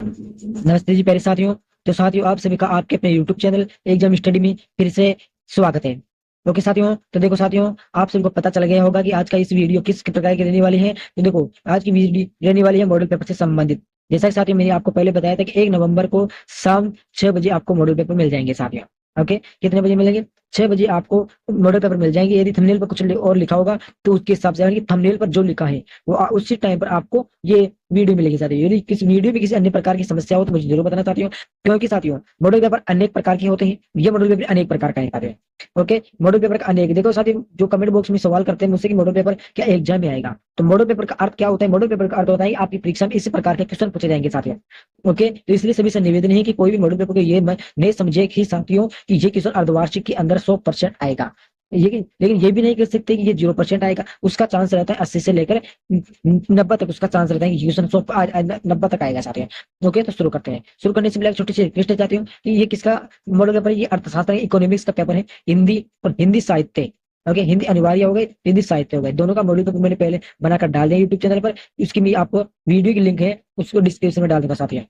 नमस्ते जी प्यारे साथियों। तो साथियों, आप सभी का आपके अपने YouTube चैनल एग्जाम स्टडी में फिर से स्वागत है। ओके साथियों, तो देखो साथियों, आप सभी को पता चल गया होगा कि आज का इस वीडियो किस प्रकार की रहने वाली है। तो देखो, आज की वीडियो रहने वाली है मॉडल पेपर से संबंधित। जैसा कि साथियों मैंने आपको पहले बताया था कि 1 नवंबर को शाम 6 बजे आपको मॉडल पेपर मिल जाएंगे साथियों। ओके, कितने बजे मिलेंगे? 6 बजे आपको मॉडल पेपर मिल जाएंगे। यदि थंबनेल पर कुछ और लिखा होगा तो उसके हिसाब से, यानी कि थंबनेल पर जो लिखा है वो उसी टाइम पर आपको ये वीडियो मिलेगी साथियों। यदि किस वीडियो में किसी अन्य प्रकार की समस्या हो तो मुझे जरूर बताना साथियों, क्योंकि साथियों मॉडल पेपर अनेक प्रकार के होते हैं। ये मॉडल पेपर अनेक प्रकार का है साथियों। ओके, मॉडल पेपर का अनेक, देखो साथियों, जो कमेंट बॉक्स में सवाल करते हैं मुझसे कि मॉडल पेपर क्या एग्जाम में आएगा, तो मॉडल पेपर का अर्थ क्या होता है? मॉडल पेपर का अर्थ होता है कि आपकी परीक्षा में इसी प्रकार के क्वेश्चन पूछे जाएंगे साथियों। ओके, तो इसलिए सभी से निवेदन है कि कोई भी मॉडल पेपर को ये नहीं समझे कि साथियों कि ये क्वेश्चन अर्धवार्षिक के अंदर 100% आएगा। लेकिन ये भी नहीं कह सकते कि ये 0% आएगा। उसका चांस रहता है 80 से लेकर 90 तक, उसका चांस रहता है कि क्वेश्चन 90 तक आएगा साथियों। ओके, तो शुरू करते हैं। शुरू करने से पहले एक छोटी सी रिक्वेस्ट है साथियों कि ये किसका मॉडल पेपर है? ये अर्थशास्त्र इकोनॉमिक्स का पेपर है, हिंदी और हिंदी साहित्य। ओके, हिंदी अनिवार्य हो गई, हिंदी साहित्य हो गए, दोनों का मॉडल पेपर मैंने पहले बनाकर डाल दिया यूट्यूब चैनल पर। उसकी भी आपको वीडियो की लिंक है, उसको डिस्क्रिप्शन में डाल दूंगा साथियों।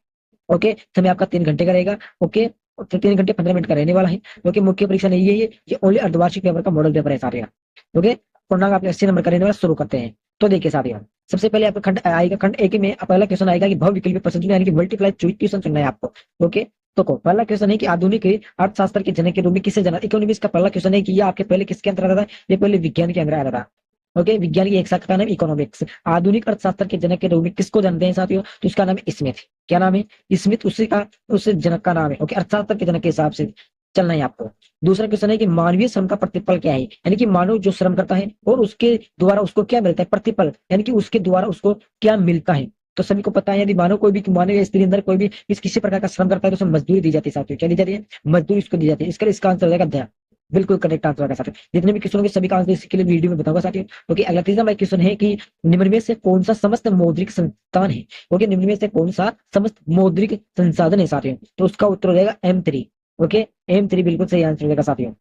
ओके, समय आपका 3 घंटे का रहेगा। ओके, तो 3 घंटे 15 मिनट का रहने वाला है, क्योंकि मुख्य परीक्षा नहीं है ये ओनली अर्धवार्षिक पेपर का मॉडल पेपर है साथियों। ओके, पूर्णांक आपके 80 नंबर का रहने वाला। शुरू करते हैं। तो देखिए साथियों, सबसे पहले आपका खंड आएगा, खंड एक में पहला क्वेश्चन आएगा कि भव विकल्प प्रश्न चुनें, यानी कि मल्टीप्लाई चॉइस क्वेश्चन चुनना है आपको। ओके, तो पहला क्वेश्चन है कि आधुनिक अर्थशास्त्र के जनक के रूप में किसे जाना? इकोनॉमिक्स का पहला क्वेश्चन है कि ये आपके पहले किसके अंदर आता था? ये पहले विज्ञान के अंदर आता था। ओके, विज्ञान की एक शाखा का नाम इकोनॉमिक्स। आधुनिक अर्थशास्त्र के जनक के रूप में किसको जानते हैं साथियों? तो उसका नाम है स्मिथ। क्या नाम है? स्मिथ, उसी का, उस जनक का नाम है। ओके, अर्थशास्त्र के जनक के हिसाब से चलना है आपको। दूसरा क्वेश्चन है कि मानवीय श्रम का प्रतिफल क्या है, यानी कि मानव जो श्रम करता है और उसके द्वारा उसको क्या मिलता है? प्रतिफल, यानी कि उसके द्वारा उसको क्या मिलता है। तो सभी को पता है, यदि मानव या स्त्री अंदर कोई भी किसी प्रकार का श्रम करता है तो उसे मजदूरी दी जाती है साथियों। क्या दी जाती है? मजदूरी उसको दी जाती है। इसका आंसर हो जाएगा ध्यान। बिल्कुल करेक्ट आंसर होगा साथियों। जितने भी क्वेश्चन होंगे सभी का आंसर इसके लिए वीडियो में बताऊंगा साथियों। ओके, अगला तीसरा हमारा क्वेश्चन है कि निम्न में से कौन सा समस्त मौद्रिक संस्थान है? ओके, निम्न में से कौन सा समस्त मौद्रिक संसाधन है साथियों? तो उसका उत्तर हो जाएगा M3। ओके, M3 बिल्कुल सही आंसर हो जाएगा साथियों।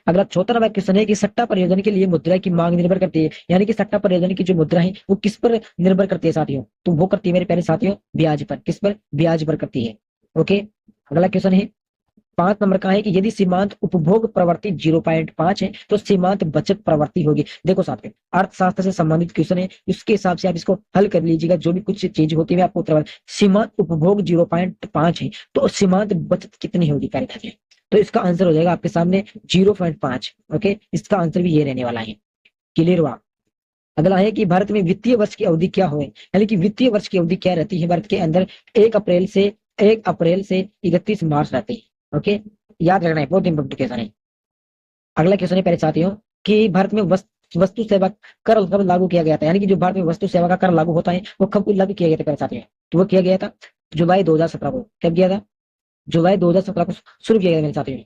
अगला चौथा नंबर क्वेश्चन है कि सट्टा परियोजना के लिए मुद्रा की मांग निर्भर करती है, यानी कि सट्टा परियोजना की जो मुद्रा है वो किस पर निर्भर करती है साथियों? तो वो करती है मेरे प्यारे साथियों ब्याज पर। किस पर? ब्याज पर करती है। ओके, अगला क्वेश्चन है 5 नंबर का है कि यदि सीमांत उपभोग प्रवृत्ति 0.5 है तो सीमांत बचत प्रवृत्ति होगी। देखो साथियों, अर्थशास्त्र से संबंधित क्वेश्चन है, उसके हिसाब से आप इसको हल कर लीजिएगा। जो भी कुछ चीज होती है आपको उत्तर, सीमांत उपभोग 0.5 है तो सीमांत बचत कितनी होगी प्यारे साथियों? तो इसका आंसर हो जाएगा आपके सामने 0.5। ओके, इसका आंसर भी ये रहने वाला है। क्लियर हुआ? अगला है कि भारत में वित्तीय वर्ष की अवधि क्या हो, यानी कि वित्तीय वर्ष की अवधि क्या रहती है भारत के अंदर? 1 अप्रैल से 31 मार्च रहती है। ओके, याद रखना है, बहुत इंपॉर्टेंट क्वेश्चन है। अगला क्वेश्चन है पहले साथियों कि भारत में वस्तु सेवा कर कब लागू किया गया था, यानी कि जो भारत में वस्तु सेवा का कर लागू होता है वो कब लागू किया गया था पहले साथियों? तो वो किया गया था जुलाई 2017 को। कब किया था? जुलाई 2017 को शुरू किया गया मेरे साथियों।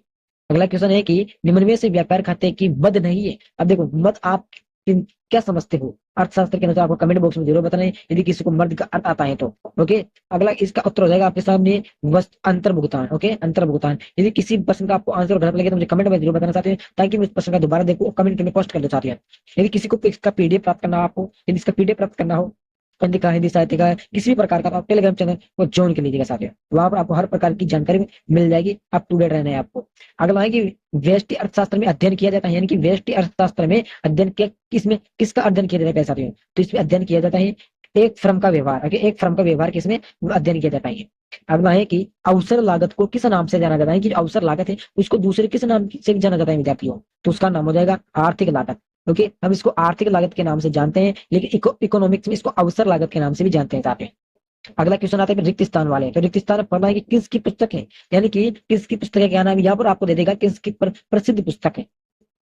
अगला क्वेश्चन है कि निम्न में से व्यापार खाते की मद नहीं है। अब देखो, मद आप क्या समझते हो? अर्थशास्त्र के अनुसार आपको कमेंट बॉक्स में जरूर बताना है यदि किसी को मर्द का अर्थ आता है तो। ओके, अगला इसका उत्तर हो जाएगा आपके सामने वस्त अंतर्भुगतान। ओके, अंतर्भुगतान। यदि किसी प्रश्न का आपको आंसर गलत लगे तो मुझे कमेंट में जरूर बताना चाहते हैं, ताकि मैं उस प्रश्न का दोबारा देखूं और कमेंट में पोस्ट कर दो चाहते हैं। यदि किसी को इसका पीडीएफ प्राप्त करना हो, आपको यदि इसका पीडीएफ प्राप्त करना हो हिंदी का, हिंदी साहित्य का, किसी भी प्रकार का, तो आप टेलीग्राम चैनल को ज्वाइन कर लीजिएगा साथियों। वहां पर आपको हर प्रकार की जानकारी मिल जाएगी। अप टू डेट रहना है आपको। अगला है कि व्यष्टि अर्थशास्त्र में अध्ययन किया जाता है, यानी कि व्यष्टि अर्थशास्त्र में अध्ययन किसमें किसका अध्ययन किया जाता है साथियों? तो इसमें अध्ययन किया जाता है एक फर्म का व्यवहार। ओके, एक फर्म का व्यवहार किसमें अध्ययन किया जाता है? अगला है कि अवसर लागत को किस नाम से जाना जाता है? कि अवसर लागत है उसको दूसरे किस नाम से जाना जाता है विद्यार्थियों? तो उसका नाम हो जाएगा आर्थिक लागत। ओके, हम इसको आर्थिक लागत के नाम से जानते हैं, लेकिन इकोनॉमिक्स में इसको अवसर लागत के नाम से भी जानते हैं साथियों। अगला क्वेश्चन आता है रिक्त स्थान वाले। तो रिक्त स्थान पढ़ना है कि किसकी पुस्तक है, यानी कि किसकी पुस्तक है, क्या नाम है? यहाँ पर आपको दे देगा किसकी प्रसिद्ध पुस्तक है।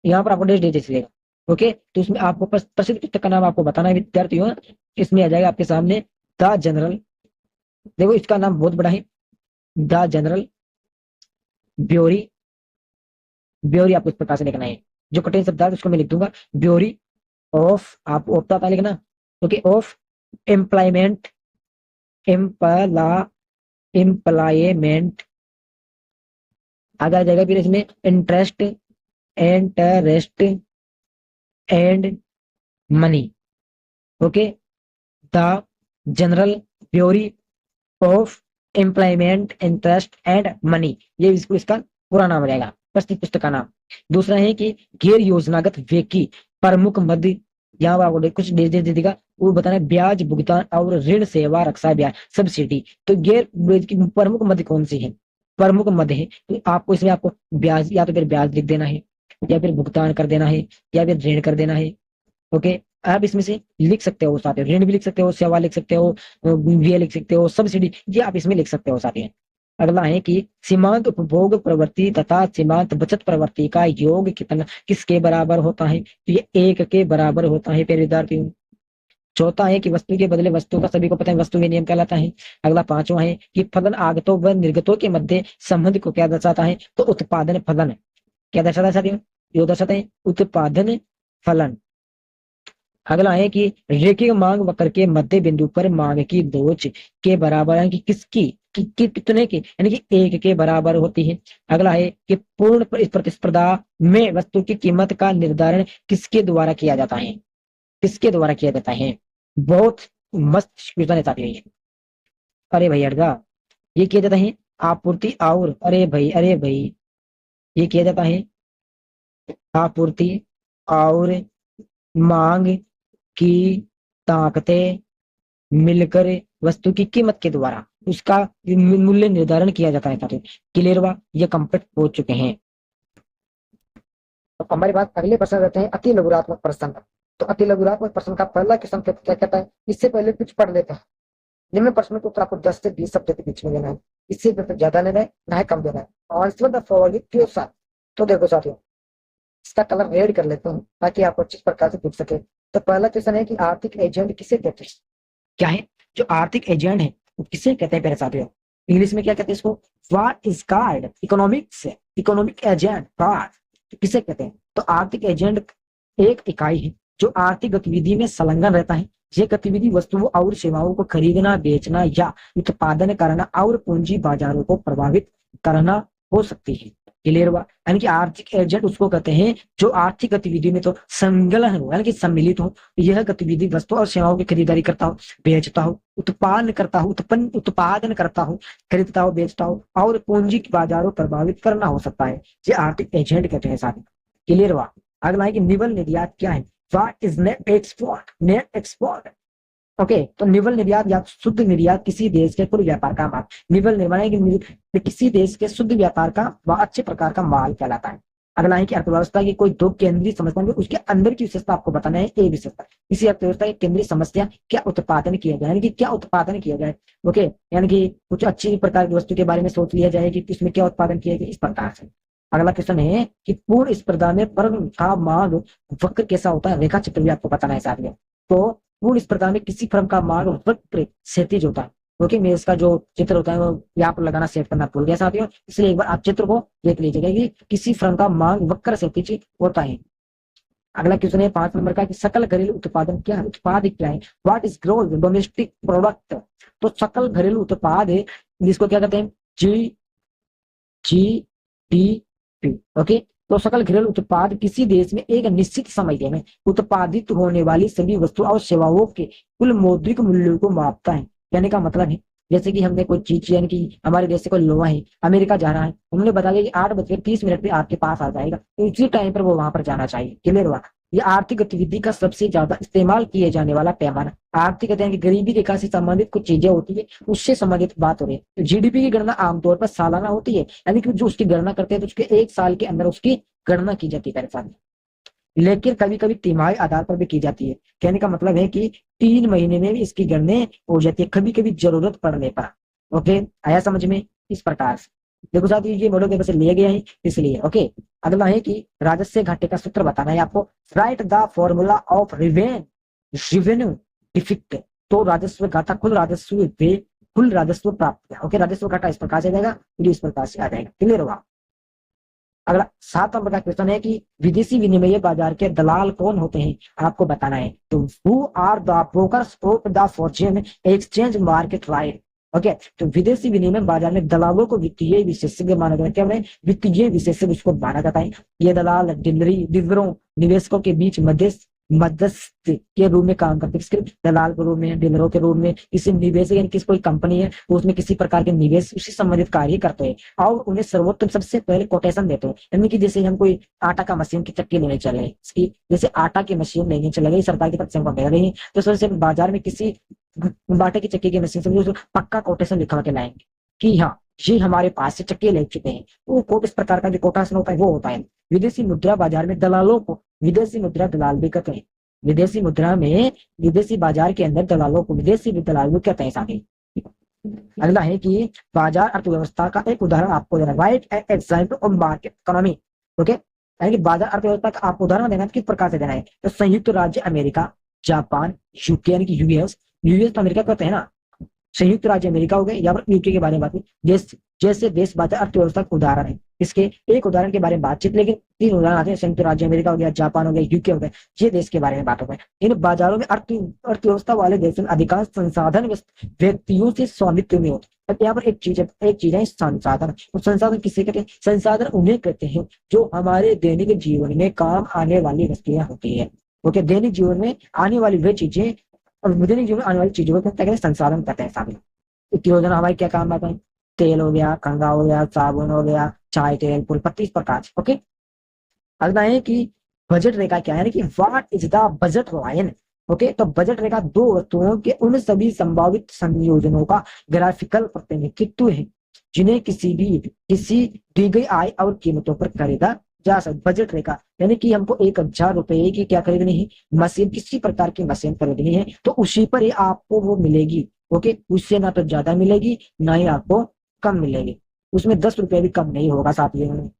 यहाँ पर आपको डेट दे देगा। ओके, तो उसमें आपको प्रसिद्ध पुस्तक का नाम आपको बताना है विद्यार्थियों। इसमें आ जाएगा आपके सामने द जनरल। देखो, इसका नाम बहुत बड़ा है, द जनरल ब्योरी। ब्योरी आपको इस प्रकार से लिखना है। जो कठिन शब्द है उसको मैं लिख दूंगा, ब्योरी ऑफ, आप ऑफ था लिखना। ओके, ऑफ एम्प्लॉयमेंट, एम्पला एम्प्लॉयमेंट। आगे आ जाएगा फिर इसमें interest, interest and money. Okay, the general theory of employment interest and money, ये इसका पूरा नाम रहेगा, प्रस्तुत पुस्तक का नाम। दूसरा है कि गैर योजनागत व्यय की प्रमुख मद, यहाँ पर आपको कुछ दे देगा, वो बताना है ब्याज भुगतान और ऋण सेवा रक्षा ब्याज सब्सिडी। तो गैर की प्रमुख मद कौन सी है, प्रमुख मद है, तो आपको इसमें आपको ब्याज, या तो फिर ब्याज लिख देना है, या फिर भुगतान कर देना है, या फिर ऋण कर देना है। ओके, आप इसमें से लिख सकते हो साथियों, ऋण भी लिख सकते हो, सेवा लिख सकते हो, व्यय लिख सकते हो, सब्सिडी, ये आप इसमें लिख सकते हो साथियों। अगला है कि सीमांत उपभोग प्रवृत्ति तथा सीमांत बचत प्रवृत्ति का योग कितना किसके बराबर होता है, तो ये 1 के बराबर होता है प्यारे विद्यार्थियों। चौथा है कि वस्तु के बदले वस्तु का, सभी को पता है वस्तु में नियम कहलाता है। अगला पांचवा है कि फलन आगतों व निर्गतों के मध्य संबंध को क्या दर्शाता है, तो उत्पादन फलन क्या दर्शाता है साथियों, ये दर्शाता है उत्पादन फलन। अगला है कि रेखीय मांग वक्र के मध्य बिंदु पर मांग की दोच के बराबर है कि किसकी कितने की, यानी कि 1 के बराबर होती है। अगला है कि पूर्ण प्रतिस्पर्धा में वस्तु की कीमत का निर्धारण किसके द्वारा किया जाता है, किसके द्वारा किया जाता है। बहुत मस्त क्वेश्चन है साथियों ये। अरे भाई हटगा, ये किया जाता है आपूर्ति और, अरे भाई ये किया जाता है आपूर्ति और मांग की ताकतें मिलकर वस्तु की कीमत के द्वारा उसका मूल्य निर्धारण किया जाता है साथियों। क्लियर हुआ, ये कंप्लीट हो चुके हैं। तो हमारे पास अगले प्रश्न रहते हैं अति लघुरात्मक प्रश्न। तो अति लघुरात्मक प्रश्न का पहला क्वेश्चन क्या कहता है, इससे पहले कुछ पढ़ लेते हैं। निम्न प्रश्न को उत्तर आपको 10 से 20 शब्द के बीच में देना है, इससे ज्यादा लेना है ना है कम देना है। Answer the following question. तो देखो साथियों, इसका कलर रेड कर लेते हैं ताकि आपको अच्छी प्रकार से दिख सके। तो पहला क्वेश्चन है कि आर्थिक एजेंट किसे कहते हैं, क्या है जो आर्थिक एजेंट है वो किसे कहते हैं मेरे साथियों। इंग्लिश में क्या कहते हैं इसको, what is called economic agent, किसे कहते हैं। तो आर्थिक एजेंट एक इकाई है जो आर्थिक गतिविधि में संलग्न रहता है। ये गतिविधि वस्तुओं और सेवाओं को खरीदना, बेचना या उत्पादन करना और पूंजी बाजारों को प्रभावित करना हो सकती है। क्लियर हुआ, यानी कि आर्थिक एजेंट उसको कहते हैं जो आर्थिक गतिविधि में तो संलग्न हो, यानी कि सम्मिलित हो। यह गतिविधि वस्तु और सेवाओं की खरीदारी करता हो, बेचता हो, उत्पादन करता हो, खरीदता हो, बेचता हो और पूंजी बाजारों प्रभावित करना हो सकता है। ये आर्थिक एजेंट कहते हैं साथी। क्लियर हुआ। अगला है कि निवल निर्यात क्या है, what is net export. Okay, तो निवल निर्यात या शुद्ध निर्यात किसी देश के कुल व्यापार का माल, निवल निर्माण है कि किसी देश के शुद्ध व्यापार का व अच्छे प्रकार का माल कहलाता है। अगला है कि अर्थव्यवस्था की कोई दो केंद्रीय समस्या में उसके अंदर की विशेषता आपको बताना है, एक विशेषता। इसी अर्थव्यवस्था की केंद्रीय समस्या क्या उत्पादन किया जाए, यानी कि क्या उत्पादन किया जाए। ओके, यानी कि कुछ अच्छी प्रकार की वस्तु के बारे में सोच लिया जाए कि इसमें क्या उत्पादन किया जाए, इस प्रकार से। अगला क्वेश्चन है कि पूर्ण स्पर्धा में फर्म का मांग वक्र कैसा होता है, रेखा चित्र भी आपको बताना है साथ में। तो पूर्ण स्पर्धा में किसी फर्म का मांग वक्र क्षैतिज होता है। ओके, मैं इसका जो चित्र होता है वो यहाँ पर लगाना सेट करना भूल गया साथियों, इसलिए एक बार आप चित्र को देख लीजिएगा कि किसी फर्म का मांग वक्र क्षैतिज होता है। अगला क्वेश्चन है 5 नंबर का कि सकल घरेलू उत्पादन क्या है, उत्पाद क्या है, what is growth domestic product. तो सकल घरेलू उत्पाद है जिसको क्या कहते हैं, GDP। ओके, तो सकल घरेलू उत्पाद किसी देश में एक निश्चित समय में उत्पादित होने वाली सभी वस्तुओं और सेवाओं के कुल मौद्रिक मूल्यों को मापता है। कहने का मतलब है जैसे कि हमने कोई चीज, यानी कि हमारे देश से कोई लोहा है अमेरिका जाना है, उन्होंने बताया कि 8:30 पे आपके पास आ जाएगा, तो उसी टाइम पर वो वहां पर जाना चाहिए। क्लियर हुआ। ये आर्थिक गतिविधि का सबसे ज्यादा इस्तेमाल किए जाने वाला पैमाना। आर्थिक कहते हैं कि गरीबी रेखा से संबंधित कुछ चीजें होती है, उससे संबंधित बात हो रही है। तो जीडीपी की गणना आमतौर पर सालाना होती है, यानी कि जो उसकी गणना करते हैं तो उसके 1 साल के अंदर उसकी गणना की जाती है, लेकिन कभी कभी तिमाही आधार पर भी की जाती है। कहने का मतलब है कि 3 महीने में भी इसकी गणना हो जाती है, कभी कभी जरूरत पड़ने पर। ओके, आया समझ में, इस प्रकार से। देखो साथ ये मॉडल पेपर से लिए गए हैं इसलिए। ओके, अगला है कि राजस्व घाटे का सूत्र बताना है आपको, right the formula of revenue deficit. तो राजस्व घाटा कुल राजस्व प्राप्त। ओके, राजस्व घाटा इस प्रकार से जाएगा, इस प्रकार से आ जाएगा। क्लियर हुआ। अगला 7 नंबर का क्वेश्चन है कि विदेशी विनिमय बाजार के दलाल कौन होते हैं, आपको बताना है। तो who are the brokers of the foreign exchange market right. Okay, तो विदेशी विनिमय बाजार में दलालों को वित्तीय विशेषज्ञ माना जाता है। क्या वित्तीय विशेषज्ञ उसको माना जाता है। ये दलाल डीलरों निवेशकों के बीच मध्यस्थ मध्यस्थ के रूप में काम करते हैं, किसके दलाल के रूप में, डीलरों के रूप में, किसी निवेश यानी किसी कोई कंपनी है वो उसमें किसी प्रकार के निवेश उसी संबंधित कार्य करते हैं और उन्हें सर्वोत्तम सबसे पहले कोटेशन देते हैं। यानी कि जैसे हम कोई आटा का मशीन की चक्की लेने चले, इसकी जैसे आटा की मशीन लेने चले गई, सरकार की तरफ से हमको मिल रही है, तो सबसे बाजार में किसी आटे की चक्की की मशीन से पक्का कोटेशन लिखवा के लाएंगे कि हाँ ये हमारे पास से चक्की ले चुके हैं। वो कोट इस प्रकार का जो कोटेशन होता है वो होता है। विदेशी मुद्रा बाजार में दलालों को विदेशी मुद्रा दलाल भी कहते हैं। विदेशी मुद्रा में विदेशी बाजार के अंदर दलालों को विदेशी दलाल भी कहते हैं साथी। अगला है कि बाजार अर्थव्यवस्था का एक उदाहरण आपको देना, right example of market economy. Okay, यानी कि बाजार अर्थव्यवस्था का आपको उदाहरण देना किस प्रकार से देना है, तो संयुक्त राज्य अमेरिका, जापान, यूके यानी कि यूएस, यूएस तो अमेरिका कहते हैं ना, संयुक्त राज्य अमेरिका हो गए या यूके के बारे में बात, देश जैसे देश बाजार अर्थव्यवस्था का उदाहरण है। इसके एक उदाहरण के बारे में बातचीत, लेकिन 3 उदाहरण आते हैं, संयुक्त राज्य अमेरिका हो गया, जापान हो गया, यूके हो गया, ये देश के बारे में बात हो गई। इन बाजारों में अर्थव्यवस्था वाले देशों में अधिकांश संसाधन व्यक्तियों से स्वामित्व में होते हैं। यहाँ पर एक चीज है संसाधन। संसाधन किसे कहते हैं, संसाधन उन्हें कहते हैं जो हमारे दैनिक जीवन में काम आने वाली वस्तुएं होती है। ओके, दैनिक जीवन में आने वाली वे चीजें और दैनिक जीवन में आने वाली चीजों को क्या कहते हैं, संसाधन कहते हैं सामने। योजना हमारी क्या काम आता है, तेल हो गया, कंघा हो गया, साबुन हो गया, चाय, तेल, फूल पत्ती, इस प्रकार। ओके, अगला है कि बजट रेखा क्या है कि what is the budget line. Okay, तो बजट रेखा दो वस्तुओं के उन सभी संभावित संयोजनों का ग्राफिकल प्रतिनिधित्व है जिन्हें किसी दी गई आय और कीमतों पर खरीदा जा सकता। बजट रेखा यानी कि हमको 1000 रुपए की क्या खरीदनी है, मशीन, किसी प्रकार की मशीन खरीदनी है, तो उसी पर ही आपको वो मिलेगी। ओके, उससे ना तो ज्यादा मिलेगी ना ही आपको कम मिलेगी, उसमें 10 रुपए भी कम नहीं होगा साथियों में।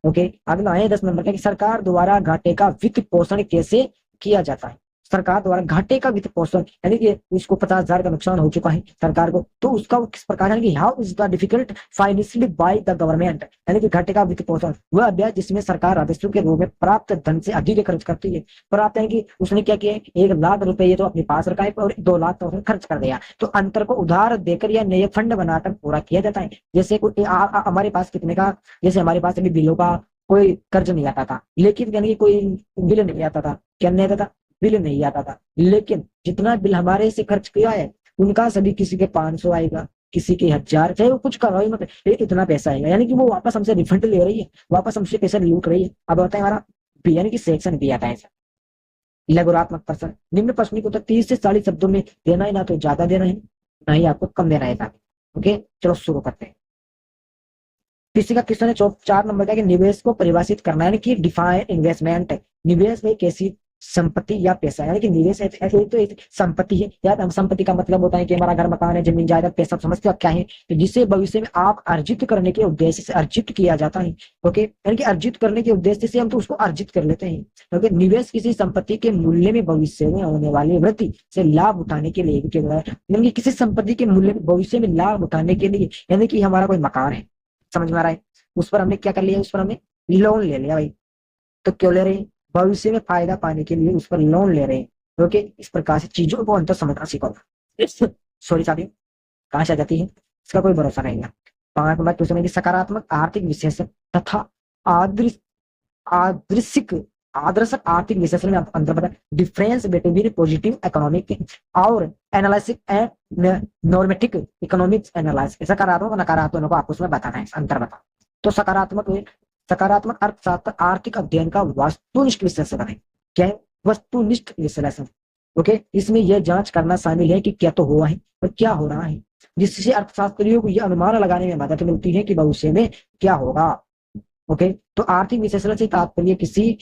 ओके, अगला है 10 नंबर का कि सरकार द्वारा घाटे का वित्त पोषण कैसे किया जाता है। सरकार द्वारा घाटे का वित्त पोषण यानी कि उसको 50,000 का नुकसान हो चुका है सरकार को, तो उसका वो किस प्रकार, यानी कि how is the difficult financially by the government, यानी कि घाटे का वित्त पोषण वह अभ्यास जिसमें सरकार राजस्व के रूप में प्राप्त धन से अधिक खर्च करती है। प्राप्त यानी कि उसने क्या किया, 1,00,000 रुपए ये तो अपने पास रखा है और 2 लाख तो उसने खर्च कर दिया, तो अंतर को उधार देकर या नए फंड बनाकर पूरा किया जाता है। जैसे कोई हमारे पास कितने का, जैसे हमारे पास अभी बिलों का कोई कर्ज नहीं आता था, लेकिन यानी कि कोई बिल नहीं आता था, क्या नहीं आता था, बिल नहीं आता था, लेकिन जितना बिल हमारे से खर्च किया है उनका सभी किसी के 500 आएगा, किसी के 1000, चाहे वो कुछ कर रहा है मतलब इतना पैसा आएगा, यानी कि वो वापस हमसे रिफंड ले रही है, वापस हमसे पैसा लूट रही है। अब होता है हमारा बी यानी कि सेक्शन बी आता है लघुरात्मक प्रश्न। निम्न प्रश्न को तो 30 से 40 शब्दों में देना है, ना तो ज्यादा देना है ना ही आपको कम देना है। ओके, चलो शुरू करते हैं। किसी का क्वेश्चन है 4 नंबर का कि निवेश को परिभाषित करना है कि डिफाइन इन्वेस्टमेंट। निवेश एक ऐसी संपत्ति या पैसा, यानी कि निवेश तो एक संपत्ति है। यार हम संपत्ति का मतलब होता है कि हमारा घर, मकान है, जमीन, जायदाद, पैसा, समझते हो क्या है, तो जिसे भविष्य में आप अर्जित करने के उद्देश्य से अर्जित किया जाता है। ओके, यानी कि अर्जित करने के उद्देश्य से हम तो उसको अर्जित कर लेते हैं। क्योंकि निवेश किसी संपत्ति के मूल्य में भविष्य में होने वाली वृद्धि से लाभ उठाने के लिए किया जाता है। यानी कि किसी संपत्ति के मूल्य में भविष्य में लाभ उठाने के लिए, यानी कि हमारा कोई मकान है, समझ में आ रहा है, उस पर हमने क्या कर लिया, उस पर हमने लोन ले लिया भाई, तो क्यों ले रहे हैं, भविष्य में फायदा पाने के लिए उस पर लोन ले रहे हैं। ओके, इस प्रकार से चीजों को अंतर समझना सीखो। सॉरी साथियों, कहां से आ जाती है इसका कोई भरोसा नहीं है। 5 नंबर क्वेश्चन है सकारात्मक आर्थिक विश्लेषण तथा आदर्शिक आदर्शक आर्थिक विश्लेषण में अंतर बताए। डिफरेंस बिटवीन पॉजिटिव इकोनॉमिक और एनालिसिस एंड नॉर्मेटिक इकोनॉमिक्स एनालिसिस। सकारात्मक और नकारात्मक को आपको उसमें बताना है, अंतर बताओ। तो सकारात्मक अर्थशास्त्र आर्थिक अध्ययन का वस्तुनिष्ठ विश्लेषण है। क्या है, वस्तुनिष्ठ विश्लेषण। ओके, इसमें यह जांच करना शामिल है कि क्या तो हुआ है और क्या हो रहा है, जिससे अर्थशास्त्रियों को यह अनुमान लगाने में मदद मिलती है कि भविष्य में क्या होगा। ओके, तो आर्थिक विश्लेषण से तात्पर्य किसी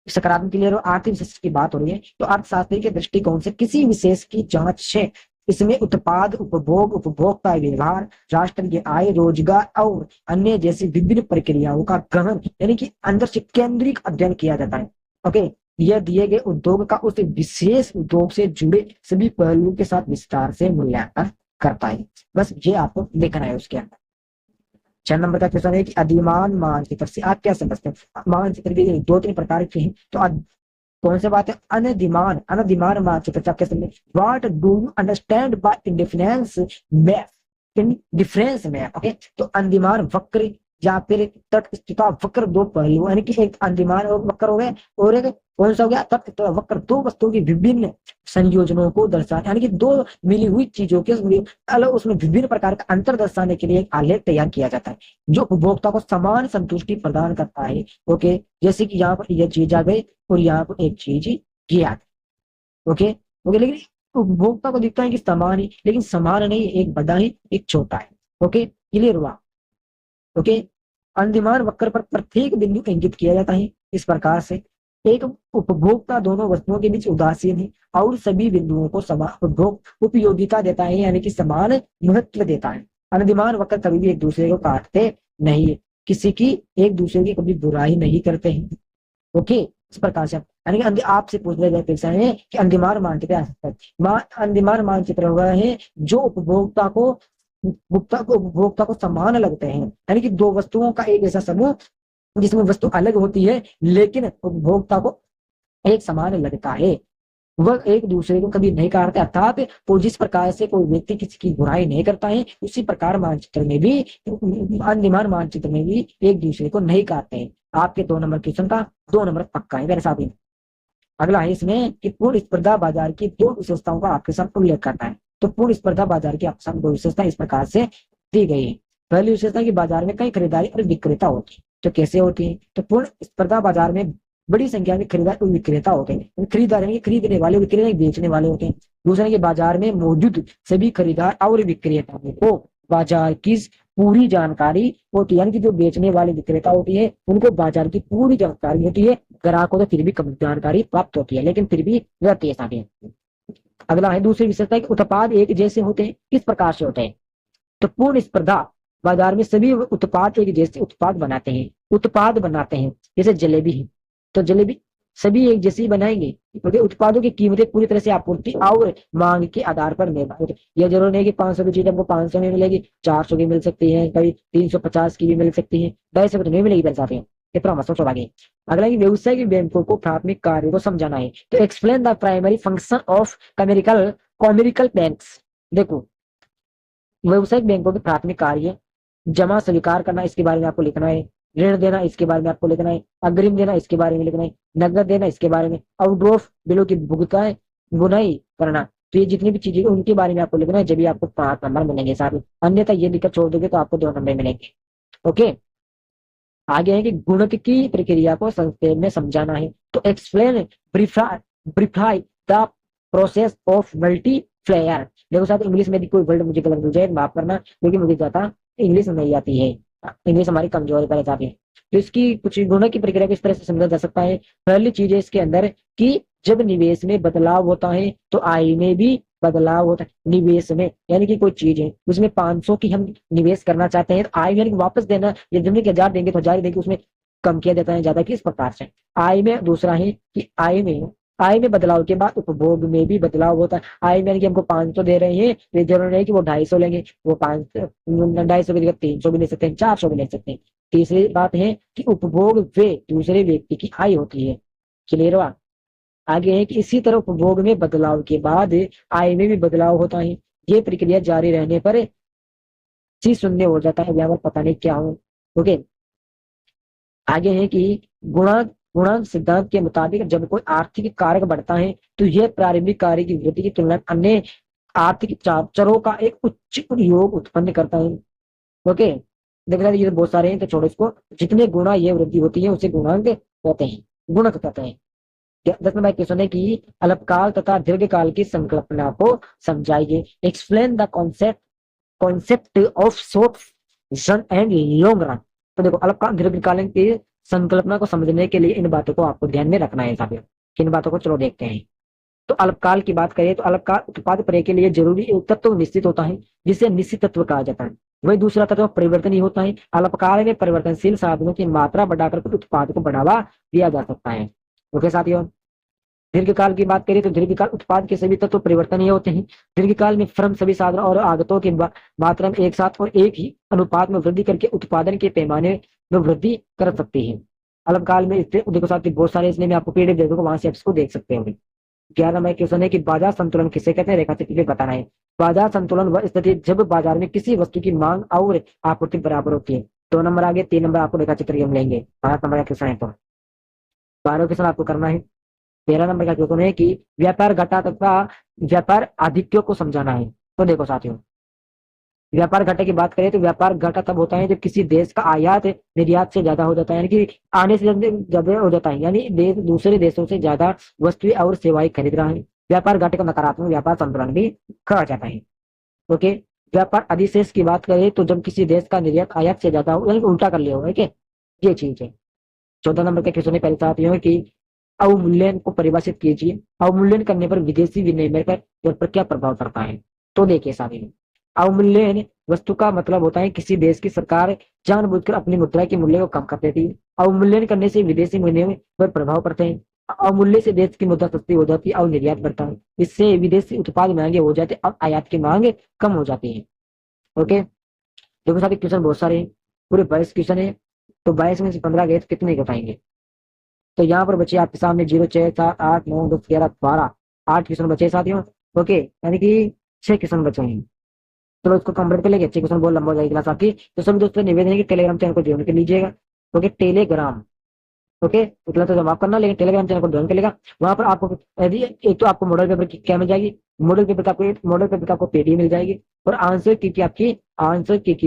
सकारात्मक क्लियर आर्थिक विशेष की बात हो रही है, तो अर्थशास्त्री के दृष्टिकोण से किसी विशेष की जांच है। इसमें उत्पाद, उपभोग, उपभोक्ता व्यवहार, राष्ट्र की आय, रोजगार और अन्य जैसी विभिन्न प्रक्रियाओं का गहन यानी कि अंदर से केंद्रित अध्ययन किया जाता है। ओके, यह दिए गए उद्योग का उस विशेष उद्योग से जुड़े सभी पहलुओं के साथ विस्तार से मूल्यांकन करता है। बस ये आपको देखना है उसके अंदर। 6 नंबर का क्वेश्चन है कि अधिमान मानचित्र से आप क्या समझते हैं। मानचित्र भी 2-3 प्रकार के हैं, तो कौन से बात है, अनधिमान मानचित्र आप क्या समझे। What do you understand by indifference map, indifference map. Okay, तो अंधिमान वक्र या फिर तटस्थिता वक्र 2 पहलू, यानी कि एक अंधिमान और वक्र हो गए और एक कौन सा हो गया तत्व? तो वक्र दो वस्तुओं के विभिन्न संयोजनों को दर्शाने, यानी कि दो मिली हुई चीजों के अलग उसमें विभिन्न प्रकार का अंतर दर्शाने के लिए एक आलेख तैयार किया जाता है जो उपभोक्ता को समान संतुष्टि प्रदान करता है। ओके, जैसे कि यहाँ पर यह चीज आ गई और यहाँ पर एक चीज ये आ गई। ओके ओके, लेकिन उपभोक्ता को दिखता है कि समान ही, लेकिन समान नहीं, एक बड़ा है एक छोटा है। ओके, क्लियर हुआ? ओके, अंदिमान वक्र पर प्रत्येक बिंदु इंगित किया जाता है इस प्रकार से। एक उपभोक्ता दोनों वस्तुओं के बीच उदासीन है और सभी बिंदुओं को समान उपभोग उपयोगिता देता है, यानी कि समान महत्व देता है। अंदिमान वक्र कभी भी एक दूसरे को काटते नहीं है, किसी की एक दूसरे की कभी बुराई नहीं करते हैं। ओके, इस प्रकार से यानी कि आपसे पूछ रहे गए पेशा है कि अंदिमान मानचित्र अंदिमान मानचित्र वह है जो उपभोक्ता को समान लगते हैं, यानी कि दो वस्तुओं का एक ऐसा समूह जिसमें वस्तु अलग होती है लेकिन उपभोक्ता को एक समान लगता है, वह एक दूसरे को कभी नहीं काटते, अर्थात वो जिस प्रकार से कोई व्यक्ति किसी की बुराई नहीं करता है उसी प्रकार मानचित्र में भी, अंदिमान मानचित्र में भी एक दूसरे को नहीं काटते हैं। आपके 2 नंबर क्वेश्चन का 2 नंबर पक्का है मेरे साथ ही। अगला है इसमें कि पूर्ण स्पर्धा बाजार की दो विशेषताओं का आपके साथ उल्लेख करना है। तो पूर्ण स्पर्धा बाजार की आपके साथ दो विशेषता इस प्रकार से दी गई है। पहली विशेषता की बाजार में कई खरीदारी और विक्रेता होती है। तो कैसे होती है? तो पूर्ण स्पर्धा बाजार में बड़ी संख्या में खरीदार और विक्रेता होते हैं। खरीदार यानी खरीदने वाले, विक्रेता यानी बेचने वाले होते हैं। दूसरा कि बाजार में मौजूद सभी खरीदार और विक्रेताओं को बाजार की पूरी जानकारी होती है, यानी कि जो बेचने वाले विक्रेता होती है उनको बाजार की पूरी जानकारी होती है। ग्राहकों को फिर भी कम जानकारी प्राप्त होती है, लेकिन फिर भी रहती है साथ ही। अगला है दूसरी विशेषता कि उत्पाद एक जैसे होते हैं। किस प्रकार से होते हैं? तो पूर्ण स्पर्धा बाजार में सभी उत्पाद एक जैसे उत्पाद बनाते हैं। जैसे जलेबी है तो जलेबी सभी एक जैसी बनाएंगे, क्योंकि उत्पादों की कीमतें पूरी तरह से आपूर्ति और मांग के आधार पर निर्भर होती है। यह जरूर नहीं कि 500 की चीज हमको 500 में मिलेगी, 400 की मिल सकती है, कभी 350 की भी मिल सकती है, 250 तो नहीं मिलेगी बन सकते हैं। इतना मत सोचो आगे। अगला कि व्यवसायिक बैंकों को प्राथमिक कार्य को समझाना है। तो explain the primary function of commercial banks. देखो, व्यवसायिक बैंकों के प्राथमिक कार्य जमा स्वीकार करना, इसके बारे में आपको लिखना है। ऋण देना, इसके बारे में आपको लिखना है। अग्रिम देना, इसके बारे में लिखना है। नगद देना, इसके बारे में। आउटड्राफ्ट बिलों की भुगतान बुनाई करना, तो ये जितनी भी चीजें उनके बारे में आपको लिखना है, जब भी आपको 5 नंबर मिलेंगे सारे, अन्यथा ये लिखकर छोड़ दोगे तो आपको 2 नंबर मिलेंगे। ओके, आगे है कि गुणक की प्रक्रिया को संक्षेप में समझाना है। तो explain briefly the process of multiplier. देखो साथ इंग्लिश में भी कोई वर्ड मुझे गलत मिल जाए माफ करना, क्योंकि मुझे ज्यादा इंग्लिश नहीं आती है, इंग्लिश हमारी कमजोर पर जाती है। तो इसकी कुछ गुणक की प्रक्रिया को इस तरह से समझा जा सकता है। पहली चीज है इसके अंदर कि जब निवेश में बदलाव होता है तो आय में भी बदलाव होता है। निवेश में यानी कि कोई चीज है उसमें 500 की हम निवेश करना चाहते हैं, तो आय यानी कि वापस देना, या जमीन के 1000 देंगे तो 1000 देंगे, उसमें कम किया जाता है ज्यादा, किस प्रकार से आय में। दूसरा है कि आय में बदलाव के बाद उपभोग में भी बदलाव होता है। आय में यानी कि हमको 500 दे रहे हैं, तो जरूरी नहीं कि वो 250 लेंगे, वो 250 की जगह 300 भी ले सकते हैं, 400 भी ले सकते हैं। तीसरी बात है कि उपभोग वे दूसरे व्यक्ति की आय होती है। क्लियर हुआ? आगे है कि इसी तरह उपभोग में बदलाव के बाद आय में भी बदलाव होता है। ये प्रक्रिया जारी रहने पर सी शून्य हो जाता है, यहाँ पर पता नहीं क्या हो। ओके, आगे है कि गुणांक गुणांक सिद्धांत के मुताबिक जब कोई आर्थिक कारक बढ़ता है तो यह प्रारंभिक कार्य की वृद्धि की तुलना में अन्य आर्थिक चरों का एक उच्च योग उत्पन्न करता है। ओके, देख रहे हैं ये तो बहुत सारे हैं, तो छोड़ो इसको। जितने गुणा ये वृद्धि होती है उसे गुणांक कहते हैं, गुणक कहते हैं। 10 नंबर क्वेश्चन है कि अल्पकाल तथा दीर्घकाल की संकल्पना को समझाइए। Explain the concept of short run and long run. तो देखो, अल्पकाल दीर्घकालीन की संकल्पना को समझने के लिए इन बातों को आपको ध्यान में रखना है साथियों। किन बातों को चलो देखते हैं। तो अल्पकाल की बात करें तो अल्पकाल उत्पाद प्रय के लिए जरूरी एक तत्व निश्चित होता है जिसे निश्चित तत्व कहा जाता है। वही दूसरा तत्व परिवर्तनीय होता है। अल्पकाल में परिवर्तनशील साधनों की मात्रा बढ़ाकर उत्पाद को बढ़ावा दिया जा सकता है। ओके साथियों, दीर्घकाल की बात करें तो दीर्घकाल उत्पाद के सभी तत्व परिवर्तनीय होते हैं। दीर्घकाल में फर्म सभी साधनों और आगतों की मात्रा में एक साथ और एक ही अनुपात में वृद्धि करके उत्पादन के पैमाने में वृद्धि कर सकती है। अल्पकाल में देखो साथ ही बहुत सारे, इसलिए मैं आपको पीडीएफ दे दूंगा, वहां से आप इसको देख सकते होंगे। 11 नंबर क्वेश्चन है कि बाजार संतुलन किसे कहते हैं, रेखाचित्र में बताना है। बाजार संतुलन वह स्थिति जब बाजार में किसी वस्तु की मांग और आपूर्ति बराबर होती है। 2 नंबर आगे, 3 नंबर आपको रेखाचित्र हम लेंगे। 5 नंबर का क्वेश्चन है, तो 12 क्वेश्चन आपको करना है। 13 नंबर का क्वेश्चन है कि व्यापार घाटा तथा व्यापार आधिक्यों को समझाना है। तो देखो साथियों, व्यापार घाटे की बात करें तो व्यापार घाटा तब होता है जब किसी देश का आयात निर्यात से ज्यादा हो जाता है, यानी कि आने से ज्यादा हो जाता है, यानी देश दूसरे देशों से ज्यादा वस्तुएं और सेवाएं खरीद रहा है। व्यापार घाटे को नकारात्मक व्यापार संतुलन भी कहा जाता है। ओके। व्यापार अधिशेष की बात करें तो जब किसी देश का निर्यात आयात से ज्यादा हो, यानी कि उल्टा कर लिया हो, ठीक है, ये चीज है। 14 नंबर के क्वेश्चन पहले साथियों कि अवमूल्यन को परिभाषित कीजिए। अवमूल्यन करने पर विदेशी विनिमय पर दर पर क्या प्रभाव पड़ता है। तो देखिए साथियों, अवमूल्यन वस्तु का मतलब होता है किसी देश की सरकार जानबूझकर अपनी मुद्रा के मूल्य को कम कर देती है। अवमूल्यन करने से विदेशी विनिमय पर प्रभाव पड़ते हैं। अवमूल्य से देश की मुद्रा सस्ती हो जाती है और निर्यात बढ़ता है। इससे विदेशी उत्पाद महंगे हो जाते हैं और आयात की मांग कम हो जाती है। ओके। देखो साथियों, क्वेश्चन बहुत सारे हैं, पूरे 22 क्वेश्चन है। तो 22 में से 15 गए तो कितने बताएंगे। तो यहाँ पर बचे आपके सामने 0, 6, 7, 8, 9, 10, 11, 12, 8 क्वेश्चन बचे साथियों। ओके, यानी कि 6 क्वेश्चन बचे हैं। चलो इसको कंप्लीट कर लेंगे, 6 क्वेश्चन बहुत लंबा हो जाएगी क्लास आपकी। तो सभी दोस्तों निवेदन है कि टेलीग्राम चैनल को ज्वाइन कर लीजिएगा। Okay, Telegram. ओके, उतना तो जवाब करना, लेकिन टेलीग्राम चैनल को ज्वाइन कर लेगा। वहां पर आपको यदि एक तो आपको मॉडल पेपर की क्या मिल जाएगी, मॉडल पेपर का आपको पीडीएफ मिल जाएगी, और आंसर की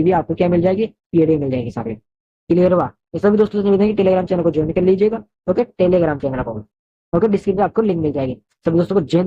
भी आपको क्या मिल जाएगी, पीडीएफ मिल जाएगी सारे। क्लियर हुआ। तो सभी दोस्तों से निवेदन है कि टेलीग्राम चैनल को ज्वाइन कर लीजिएगा। ओके, टेलीग्राम चैनल को। ओके, डिस्क्रिप्शन में आपको लिंक मिल जाएगी। सभी दोस्तों को जय